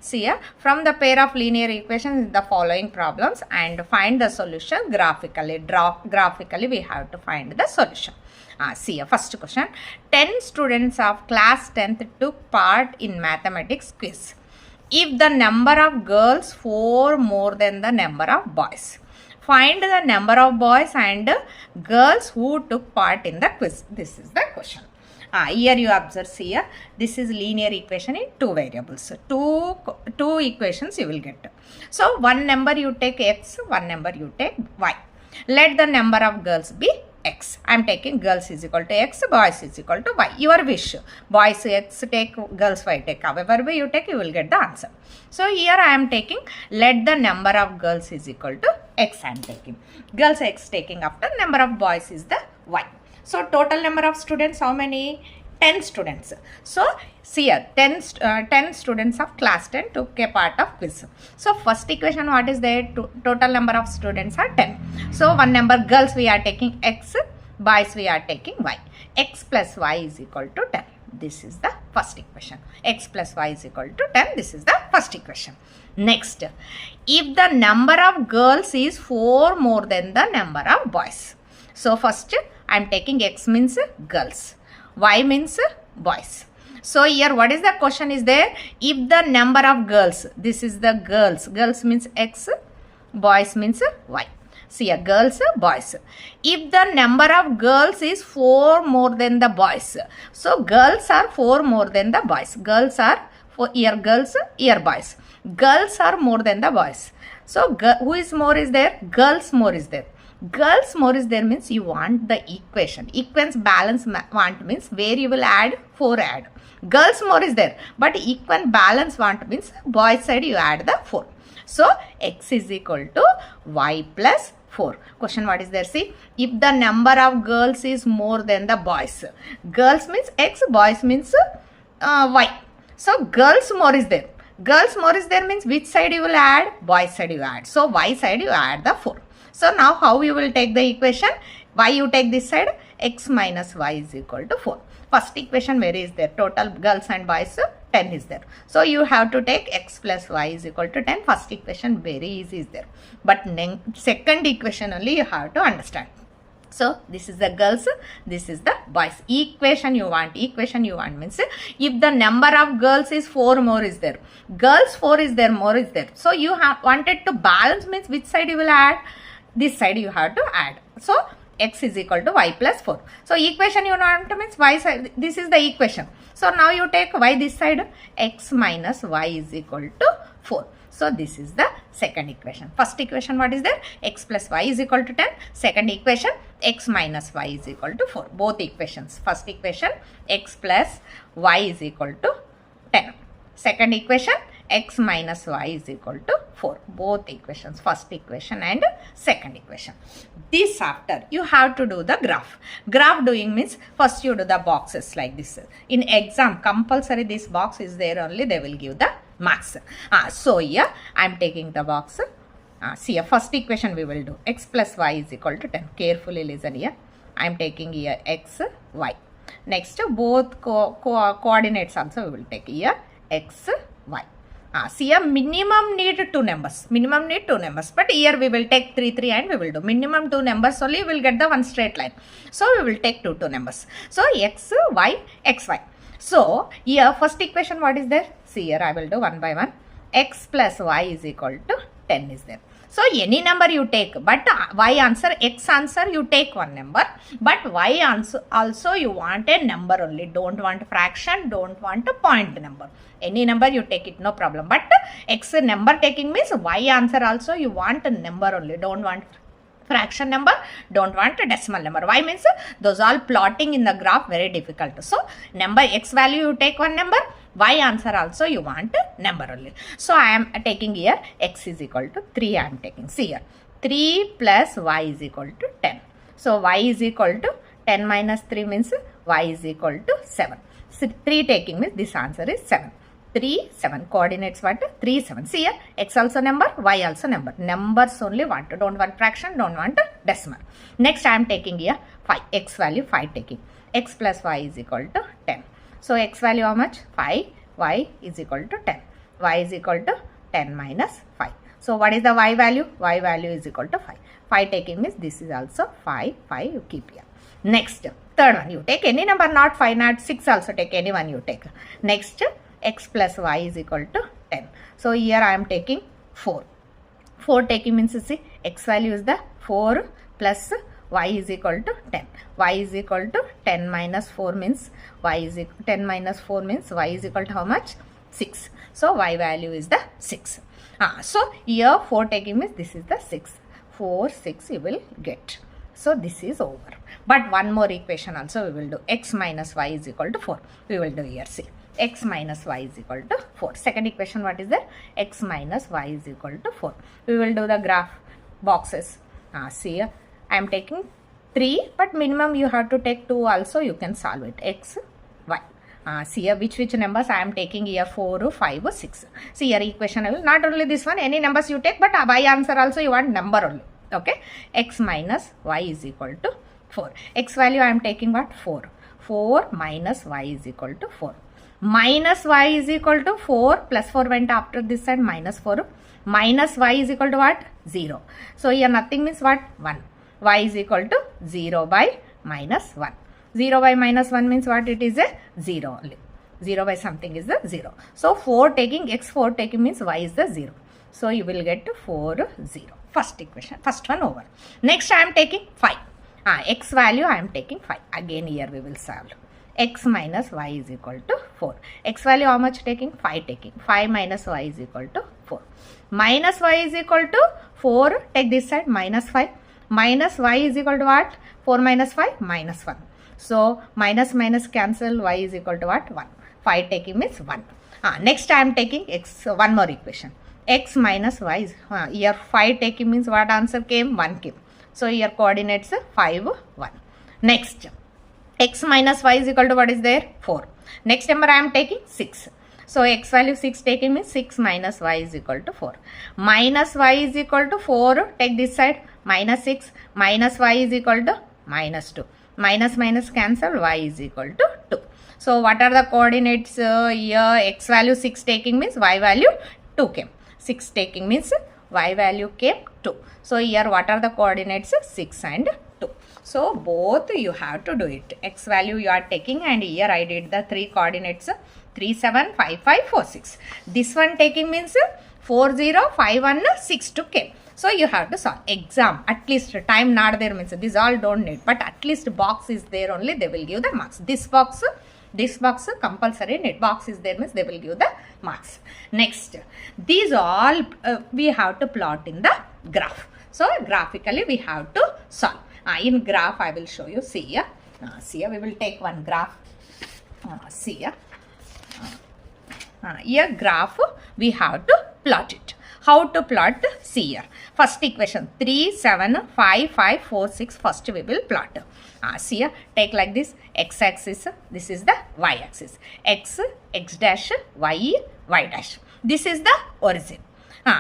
See here, from the pair of linear equations, the following problems and find the solution graphically. Graphically, we have to find the solution. See here, first question. 10 students of class 10th took part in mathematics quiz. If the number of girls 4 more than the number of boys. Find the number of boys and girls who took part in the quiz. This is the question. Here you observe, here this is linear equation in two variables. Two equations you will get. So one number you take x, one number you take y. Let the number of girls be x. I am taking girls is equal to x, boys is equal to y. Your wish. Boys x take, girls y take. However way you take, you will get the answer. So here I am taking, let the number of girls is equal to x I am taking. Girls x taking after, number of boys is the y. So total number of students, how many? 10 students. So see here, 10 students of class 10 took a part of quiz. So first equation, what is there? Total number of students are 10. So one number girls we are taking x, boys we are taking y. X plus y is equal to 10. This is the first equation. X plus y is equal to 10. This is the first equation. Next, if the number of girls is 4 more than the number of boys. So first I am taking x means girls, y means boys. So here what is the question is there? If the number of girls, this is the girls, girls means x, boys means y. See here, girls, boys. If the number of girls is 4 more than the boys, so girls are 4 more than the boys. Girls are, here girls, here boys. Girls are more than the boys. So who is more is there? Girls more is there. Girls more is there means you want the equation. Equals balance want means where you will add 4 add. Girls more is there, but equal balance want means boys side you add the 4. So x is equal to y plus 4. Question what is there? See, if the number of girls is more than the boys. Girls means x, boys means y. So girls more is there. Girls more is there means which side you will add? Boys side you add. So y side you add the 4. So now how you will take the equation? Y you take this side, x minus y is equal to 4. First equation where is there? Total girls and boys 10 is there. So you have to take x plus y is equal to 10. First equation very easy is there. But second equation only you have to understand. So this is the girls, this is the boys. Equation you want means if the number of girls is 4 more is there. Girls 4 is there, more is there. So you have wanted to balance means which side you will add? This side you have to add. So x is equal to y plus 4. So equation you want to means y side. This is the equation. So now you take y this side, x minus y is equal to 4. So this is the second equation. First equation what is there? X plus y is equal to 10. Second equation, x minus y is equal to 4. Both equations. First equation, x plus y is equal to 10. Second equation, x minus y is equal to 4. Both equations, first equation and second equation. This after you have to do the graph. Graph doing means first you do the boxes like this. In exam compulsory this box is there only, they will give the marks. So here I am taking the box. See first equation we will do x plus y is equal to 10. Carefully listen here. I am taking here x, y. Next both coordinates also we will take here x, y. See a minimum need 2 numbers. Minimum need 2 numbers. But here we will take 3, 3 and we will do. Minimum 2 numbers only we will get the one straight line. So we will take 2 numbers. So x, y, x, y. So here first equation what is there? See here I will do one by one. X plus y is equal to 10 is there. So any number you take, but y answer, x answer you take one number, but y answer also you want a number only. Don't want fraction, don't want a point number. Any number you take it, no problem. But x number taking means y answer also you want a number only. Don't want fraction number, don't want a decimal number. Why means those all plotting in the graph very difficult. So number x value you take one number, y answer also you want a number only. So I am taking here x is equal to 3 I am taking. See here 3 plus y is equal to 10. So y is equal to 10 minus 3 means y is equal to 7. So 3 taking means this answer is 7. 3, 7. Coordinates what? 3, 7. See here, x also number, y also number. Numbers only want. Don't want fraction, don't want decimal. Next I am taking here 5. X value 5 taking. X plus y is equal to 10. So x value how much? 5. Y is equal to 10. y is equal to 10 minus 5. So what is the y value? Y value is equal to 5. 5 taking means this is also 5, 5 you keep here. Next, third one, you take any number, not 5, not 6 also take any one you take. Next, x plus y is equal to 10. So here I am taking 4. 4 taking means, see, x value is the 4 plus y is equal to 10. Y is equal to 10 minus 4 means y is equal 10 minus 4 means y is equal to how much? 6. So y value is the 6. So here 4 taking means this is the 6. 4, 6 you will get. So this is over. But one more equation also we will do. X minus y is equal to 4. We will do here. See. X minus y is equal to 4. Second equation what is there? X minus y is equal to 4. We will do the graph boxes. See, I am taking 3, but minimum you have to take 2 also. You can solve it. X, y. See here which numbers I am taking here, 4, 5, 6. See here equation I will, not only this one, any numbers you take, but y answer also you want number only. Okay. X minus y is equal to 4. X value I am taking what? 4. 4 minus y is equal to 4. Minus y is equal to 4 plus 4 went after this side, minus 4. Minus y is equal to what? 0. So here nothing means what? 1. Y is equal to 0 by minus 1. 0 by minus 1 means what? It is a 0 only. 0 by something is the 0. So 4 taking, x 4 taking means y is the 0. So you will get to 4, 0. First equation, first one over. Next I am taking 5. X value I am taking 5. Again here we will solve. X minus y is equal to 4. X value how much taking? 5 taking. 5 minus y is equal to 4. Minus y is equal to 4. Take this side, minus 5. Minus y is equal to what? 4 minus 5, minus 1. So minus minus cancel, y is equal to what? 1. 5 taking means 1. Next I am taking x, one more equation. X minus y is, here 5 taking means what answer came? 1 came. So here coordinates 5, 1. Next, x minus y is equal to what is there? 4. Next number I am taking 6. So x value 6 taking means 6 minus y is equal to 4. Minus y is equal to 4. Take this side, minus 6. Minus y is equal to minus 2. Minus minus cancel, y is equal to 2. So what are the coordinates? Here x value 6 taking means y value 2 came. 6 taking means y value came 2. So here what are the coordinates? 6 and 2. So both you have to do it. X value you are taking, and here I did the 3 coordinates, 3, 7, 5, 5, 4, 6. This one taking means 4, 0, 5, 1, 6, 2 came. So you have to solve. Exam, at least time not there means this all don't need, but at least box is there only, they will give the marks. This box compulsory need, box is there means they will give the marks. Next, these all we have to plot in the graph. So graphically we have to solve. In graph I will show you. See here. See here we will take one graph. See here. Here graph we have to plot it. How to plot? See here. First equation 3, 7, 5, 5, 4, 6. First we will plot. See here. Take like this. X axis. This is the y axis. X, x dash, y, y dash. This is the origin.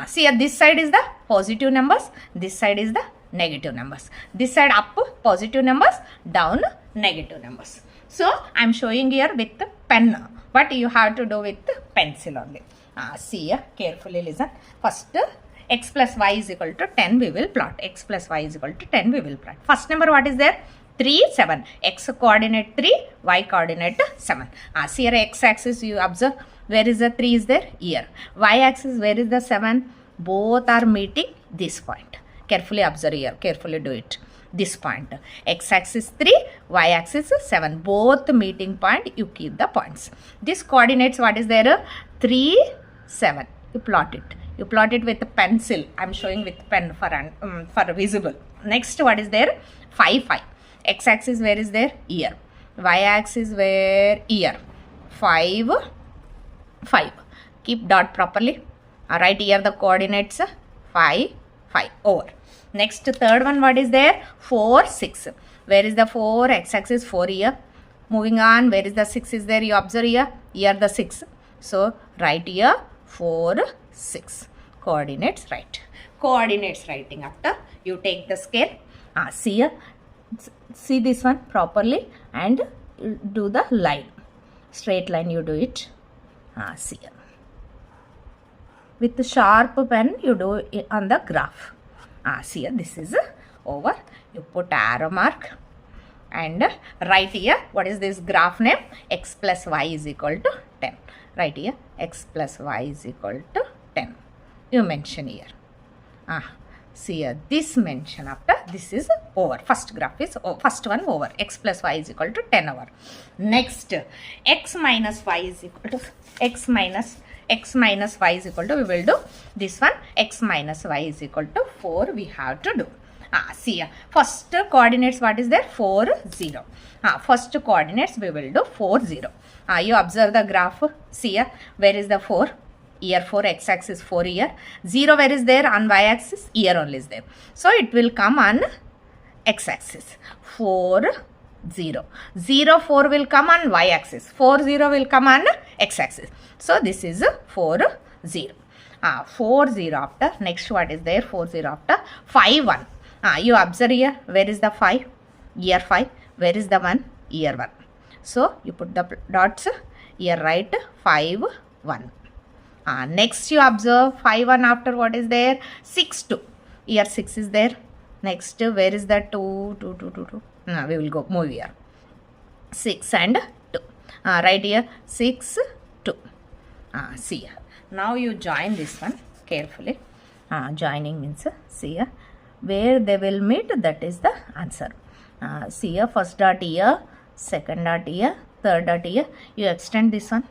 See here. This side is the positive numbers. This side is the negative numbers. This side up positive numbers, down negative numbers. So I am showing here with the pen. But you have to do with the pencil only. See here, carefully listen. First, x plus y is equal to 10 we will plot. X plus y is equal to 10 we will plot. First number what is there? 3, 7. X coordinate 3, y coordinate 7. See here x axis you observe. Where is the 3 is there? Here. Y axis where is the 7? Both are meeting this point. Carefully observe here. Carefully do it. This point. X axis 3, y axis 7. Both meeting point, you keep the points. This coordinates what is there? 3, 7. You plot it. You plot it with a pencil. I am showing with pen for visible. Next what is there? 5, 5. X axis where is there? Here. Y axis where? Here. 5, 5. Keep dot properly. Write here the coordinates 5, 5 over. Next third one what is there? 4, 6. Where is the 4? X axis 4 here. Moving on, where is the 6 is there? You observe here. Here the 6. So write here 4, 6. Coordinates right. Coordinates writing after you take the scale. See here. See this one properly and do the line. Straight line you do it. See here. with sharp pen you do it on the graph. See here, this is over. You put arrow mark and write here what is this graph name, x plus y is equal to 10. Right here, x plus y is equal to 10. You mention here. See here, this mention after this is over. First graph is first one over. X plus y is equal to 10 over. Next, x minus y is equal to x minus y is equal to, we will do this one, x minus y is equal to 4 we have to do. See here, first coordinates what is there, 4 0. First coordinates we will do 4 0. You observe the graph. See here, where is the 4? Here 4, x axis 4 here. 0 where is there, on y axis? Here only is there. So it will come on x axis. 4 0. 0 4 will come on y axis. 4 0 will come on x axis. So this is 4 0. 4 0 after, next what is there, 4 0 after 5 1. You observe here, where is the 5? Here 5. Where is the 1? Here 1. So you put the dots here, write 5 1. Next you observe 5 1 after what is there, 6 2. Here 6 is there. Next where is the 2 2 2 2 2? We will go move here. 6 and 2. Right here 6 2. See here. Now you join this one carefully. Joining means see here, where they will meet, that is the answer. See here, first dot here, second dot here, third dot here. You extend this one.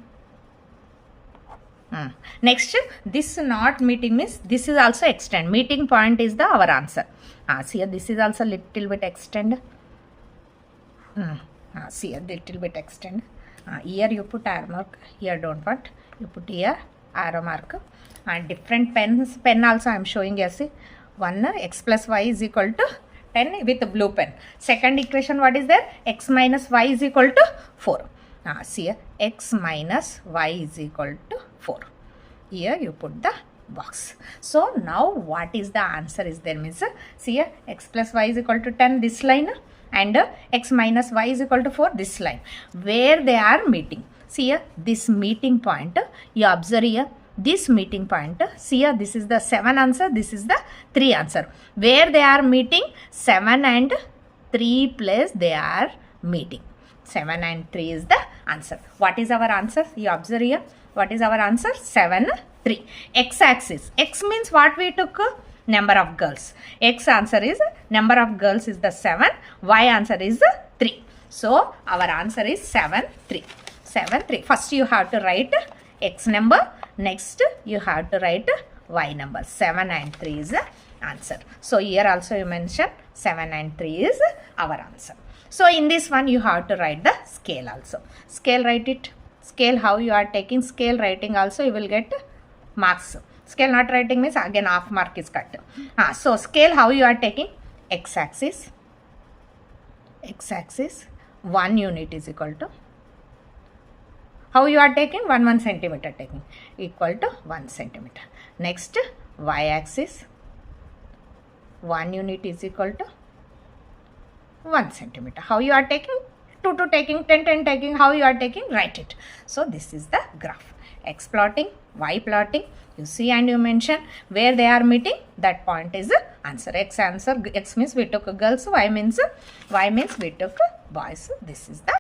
Next, this not meeting means this is also extend. Meeting point is the our answer. See here, this is also little bit extend. See here, little bit extend. Here you put arrow mark. Here don't want. You put here arrow mark. And different pens. Pen also I am showing you. See, one x plus y is equal to 10 with blue pen. Second equation what is there? X minus y is equal to 4. See here, x minus y is equal to 4. Here you put the box. So now what is the answer is there means, see here, x plus y is equal to 10 this line and x minus y is equal to 4 this line. Where they are meeting. See here, this meeting point, you observe here, this meeting point, see here, this is the 7 answer, this is the 3 answer. Where they are meeting, 7 and 3 place they are meeting. 7 and 3 is the answer. What is our answer? You observe here. What is our answer? 7, 3. X axis. X means what we took? Number of girls. X answer is number of girls is the 7. Y answer is 3. So our answer is 7, 3. 7, 3. First you have to write X number. Next you have to write Y number. 7 and 3 is the answer. So here also you mention 7 and 3 is our answer. So in this one you have to write the scale also. Scale, write it. Scale, how you are taking scale writing also you will get marks. Scale not writing means again half mark is cut. So scale how you are taking, x axis 1 unit is equal to, how you are taking 1 centimeter taking equal to 1 centimeter. Next y axis 1 unit is equal to 1 centimeter. How you are taking, 2 to taking, 10 taking, how you are taking, write it. So this is the graph. X plotting, Y plotting, you see and you mention where they are meeting, that point is the answer. X answer, X means we took girls, Y means we took boys. This is the